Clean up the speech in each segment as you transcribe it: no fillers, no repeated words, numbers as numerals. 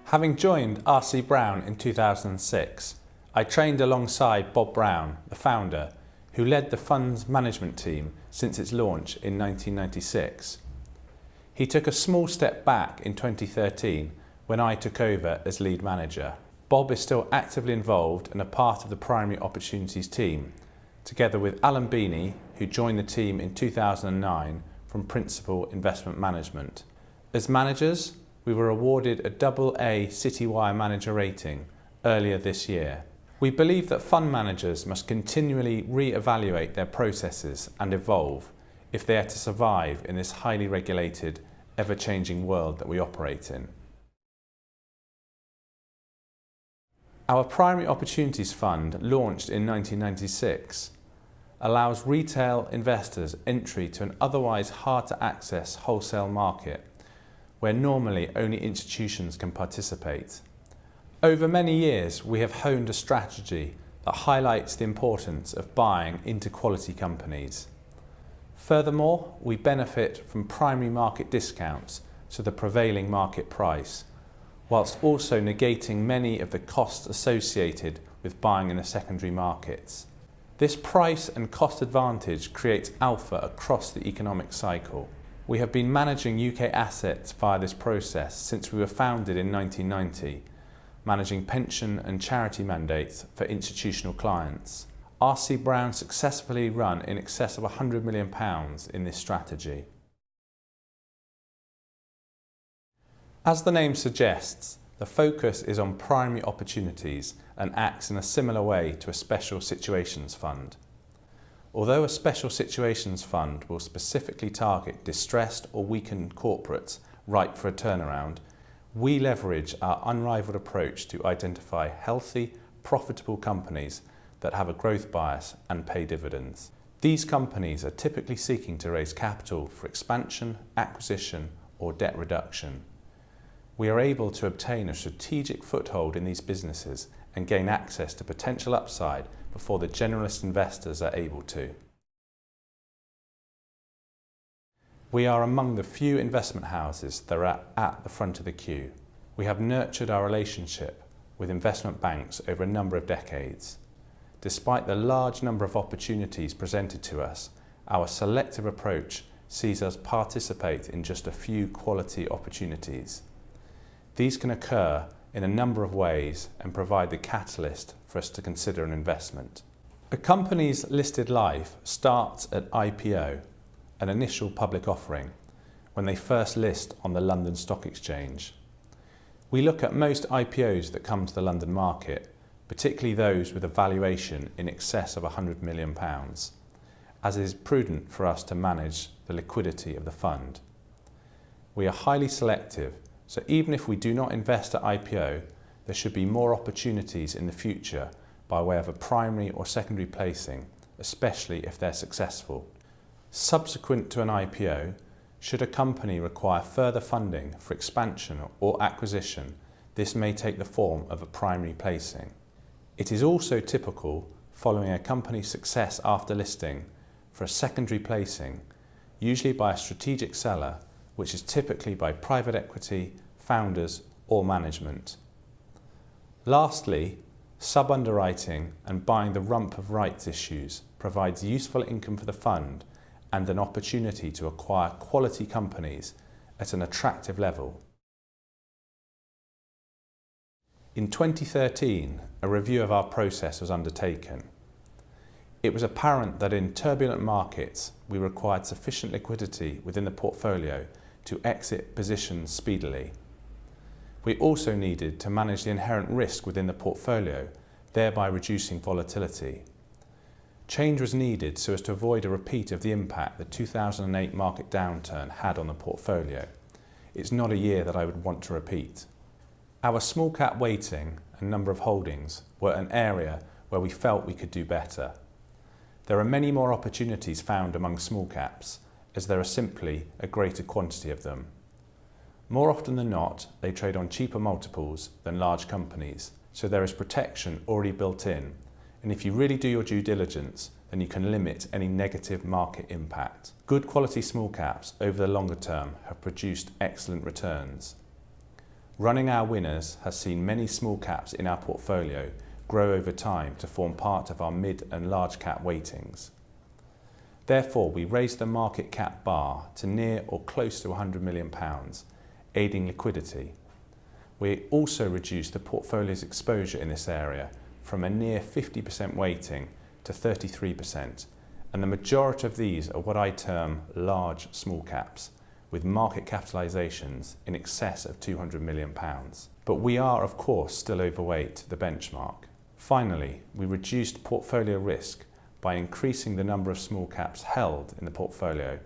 Having joined R.C. Brown in 2006, I trained alongside Bob Brown, the founder, who led the fund's management team since its launch in 1996. He took a small step back in 2013 when I took over as lead manager. Bob is still actively involved and a part of the Primary Opportunities team, together with Alan Beanie, who joined the team in 2009 from Principal Investment Management. As managers, we were awarded a AA Citywire manager rating earlier this year. We believe that fund managers must continually re-evaluate their processes and evolve if they are to survive in this highly regulated, ever-changing world that we operate in. Our Primary Opportunities Fund, launched in 1996, allows retail investors entry to an otherwise hard-to-access wholesale market where normally only institutions can participate. Over many years, we have honed a strategy that highlights the importance of buying into quality companies. Furthermore, we benefit from primary market discounts to the prevailing market price, whilst also negating many of the costs associated with buying in the secondary markets. This price and cost advantage creates alpha across the economic cycle. We have been managing UK assets via this process since we were founded in 1990, managing pension and charity mandates for institutional clients. R.C. Brown successfully run in excess of £100 million in this strategy. As the name suggests, the focus is on primary opportunities and acts in a similar way to a special situations fund. Although a special situations fund will specifically target distressed or weakened corporates ripe for a turnaround, we leverage our unrivaled approach to identify healthy, profitable companies that have a growth bias and pay dividends. These companies are typically seeking to raise capital for expansion, acquisition, or debt reduction. We are able to obtain a strategic foothold in these businesses and gain access to potential upside before the generalist investors are able to. We are among the few investment houses that are at the front of the queue. We have nurtured our relationship with investment banks over a number of decades. Despite the large number of opportunities presented to us, our selective approach sees us participate in just a few quality opportunities. These can occur in a number of ways and provide the catalyst for us to consider an investment. A company's listed life starts at IPO, an initial public offering, when they first list on the London Stock Exchange. We look at most IPOs that come to the London market, particularly those with a valuation in excess of £100 million, as it is prudent for us to manage the liquidity of the fund. We are highly selective, so even if we do not invest at IPO, there should be more opportunities in the future by way of a primary or secondary placing, especially if they're successful. Subsequent to an IPO, should a company require further funding for expansion or acquisition, this may take the form of a primary placing. It is also typical, following a company's success after listing, for a secondary placing, usually by a strategic seller, which is typically by private equity, founders, or management. Lastly, sub-underwriting and buying the rump of rights issues provides useful income for the fund and an opportunity to acquire quality companies at an attractive level. In 2013, a review of our process was undertaken. It was apparent that in turbulent markets, we required sufficient liquidity within the portfolio to exit positions speedily. We also needed to manage the inherent risk within the portfolio, thereby reducing volatility. Change was needed so as to avoid a repeat of the impact the 2008 market downturn had on the portfolio. It's not a year that I would want to repeat. Our small cap weighting and number of holdings were an area where we felt we could do better. There are many more opportunities found among small caps, as there are simply a greater quantity of them. More often than not, they trade on cheaper multiples than large companies, so there is protection already built in, and if you really do your due diligence, then you can limit any negative market impact. Good quality small caps over the longer term have produced excellent returns. Running our winners has seen many small caps in our portfolio grow over time to form part of our mid and large cap weightings. Therefore, we raised the market cap bar to near or close to £100 million, aiding liquidity. We also reduced the portfolio's exposure in this area from a near 50% weighting to 33%, and the majority of these are what I term large small caps, with market capitalisations in excess of £200 million. But we are, of course, still overweight the benchmark. Finally, we reduced portfolio risk by increasing the number of small caps held in the portfolio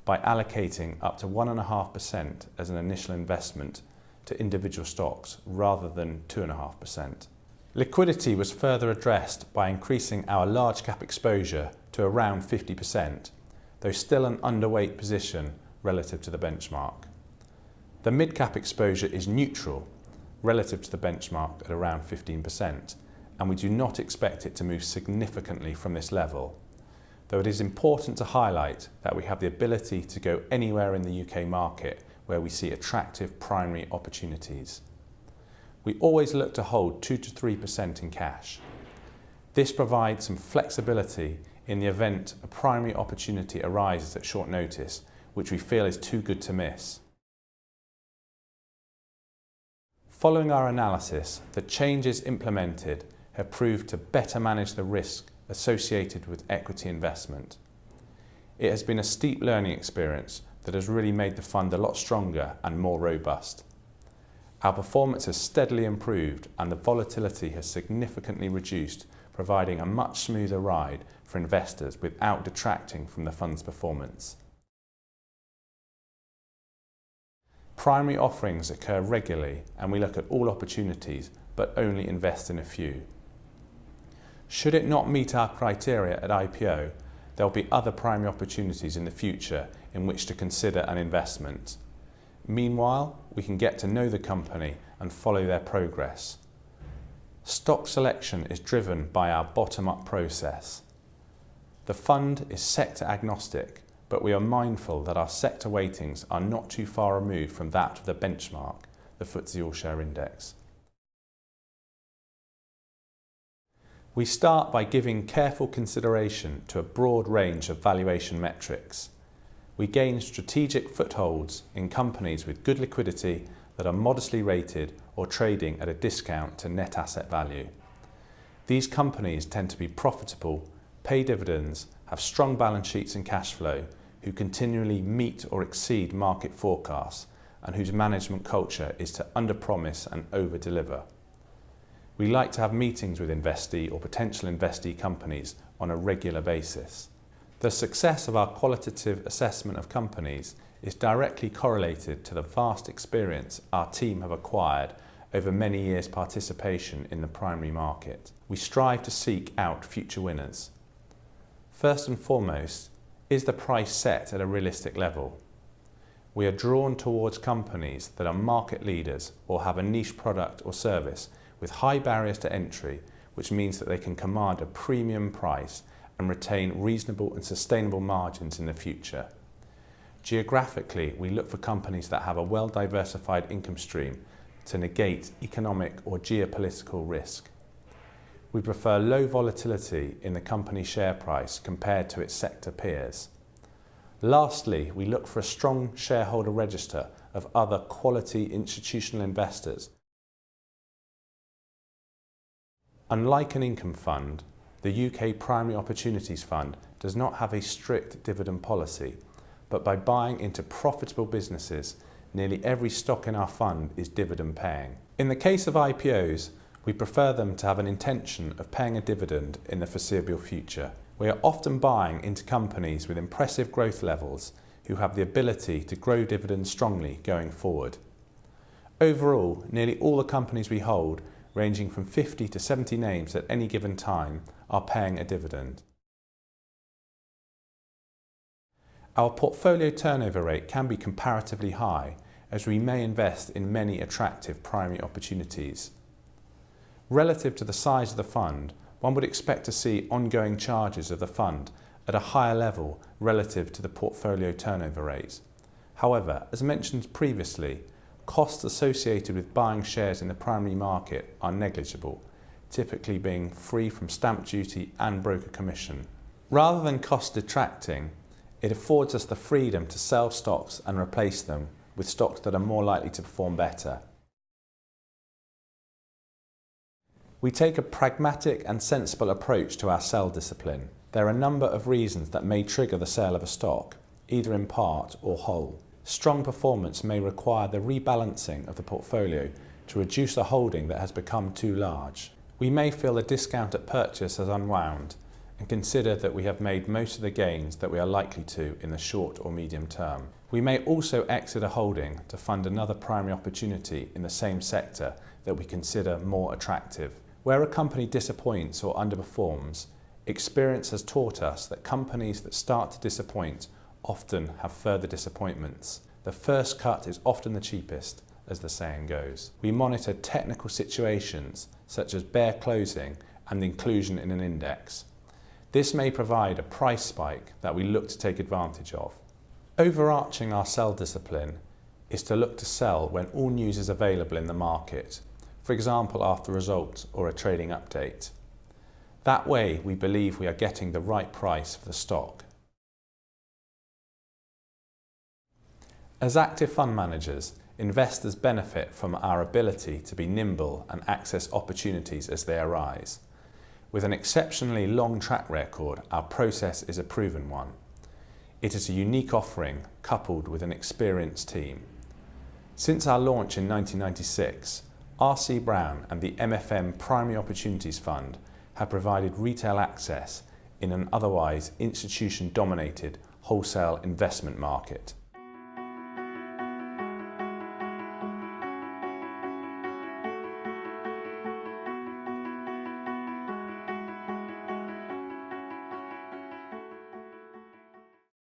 by allocating up to 1.5% as an initial investment to individual stocks rather than 2.5%. Liquidity was further addressed by increasing our large cap exposure to around 50%, though still an underweight position relative to the benchmark. The mid cap exposure is neutral relative to the benchmark at around 15%, and we do not expect it to move significantly from this level, though it is important to highlight that we have the ability to go anywhere in the UK market where we see attractive primary opportunities. We always look to hold 2 to 3% in cash. This provides some flexibility in the event a primary opportunity arises at short notice, which we feel is too good to miss. Following our analysis, the changes implemented have proved to better manage the risk associated with equity investment. It has been a steep learning experience that has really made the fund a lot stronger and more robust. Our performance has steadily improved and the volatility has significantly reduced, providing a much smoother ride for investors without detracting from the fund's performance. Primary offerings occur regularly and we look at all opportunities but only invest in a few. Should it not meet our criteria at IPO, there will be other primary opportunities in the future in which to consider an investment. Meanwhile, we can get to know the company and follow their progress. Stock selection is driven by our bottom-up process. The fund is sector agnostic, but we are mindful that our sector weightings are not too far removed from that of the benchmark, the FTSE All-Share Index. We start by giving careful consideration to a broad range of valuation metrics. We gain strategic footholds in companies with good liquidity that are modestly rated or trading at a discount to net asset value. These companies tend to be profitable, pay dividends, have strong balance sheets and cash flow, who continually meet or exceed market forecasts, and whose management culture is to underpromise and overdeliver. We like to have meetings with investee or potential investee companies on a regular basis. The success of our qualitative assessment of companies is directly correlated to the vast experience our team have acquired over many years' participation in the primary market. We strive to seek out future winners. First and foremost, is the price set at a realistic level? We are drawn towards companies that are market leaders or have a niche product or service with high barriers to entry, which means that they can command a premium price and retain reasonable and sustainable margins in the future. Geographically, we look for companies that have a well-diversified income stream to negate economic or geopolitical risk. We prefer low volatility in the company share price compared to its sector peers. Lastly, we look for a strong shareholder register of other quality institutional investors. Unlike an income fund, the UK Primary Opportunities Fund does not have a strict dividend policy, but by buying into profitable businesses, nearly every stock in our fund is dividend paying. In the case of IPOs, we prefer them to have an intention of paying a dividend in the foreseeable future. We are often buying into companies with impressive growth levels who have the ability to grow dividends strongly going forward. Overall, nearly all the companies we hold, ranging from 50 to 70 names at any given time, are paying a dividend. Our portfolio turnover rate can be comparatively high, as we may invest in many attractive primary opportunities. Relative to the size of the fund, one would expect to see ongoing charges of the fund at a higher level relative to the portfolio turnover rate. However, as mentioned previously, Costs associated with buying shares in the primary market are negligible, typically being free from stamp duty and broker commission. Rather than cost detracting, it affords us the freedom to sell stocks and replace them with stocks that are more likely to perform better. We take a pragmatic and sensible approach to our sell discipline. There are a number of reasons that may trigger the sale of a stock, either in part or whole. Strong performance may require the rebalancing of the portfolio to reduce a holding that has become too large. We may feel the discount at purchase has unwound and consider that we have made most of the gains that we are likely to in the short or medium term. We may also exit a holding to fund another primary opportunity in the same sector that we consider more attractive. Where a company disappoints or underperforms, experience has taught us that companies that start to disappoint often have further disappointments. The first cut is often the cheapest, as the saying goes. We monitor technical situations such as bare closing and inclusion in an index. This may provide a price spike that we look to take advantage of. Overarching our sell discipline is to look to sell when all news is available in the market, for example after results or a trading update. That way we believe we are getting the right price for the stock. As active fund managers, investors benefit from our ability to be nimble and access opportunities as they arise. With an exceptionally long track record, our process is a proven one. It is a unique offering coupled with an experienced team. Since our launch in 1996, R.C. Brown and the MFM Primary Opportunities Fund have provided retail access in an otherwise institution-dominated wholesale investment market.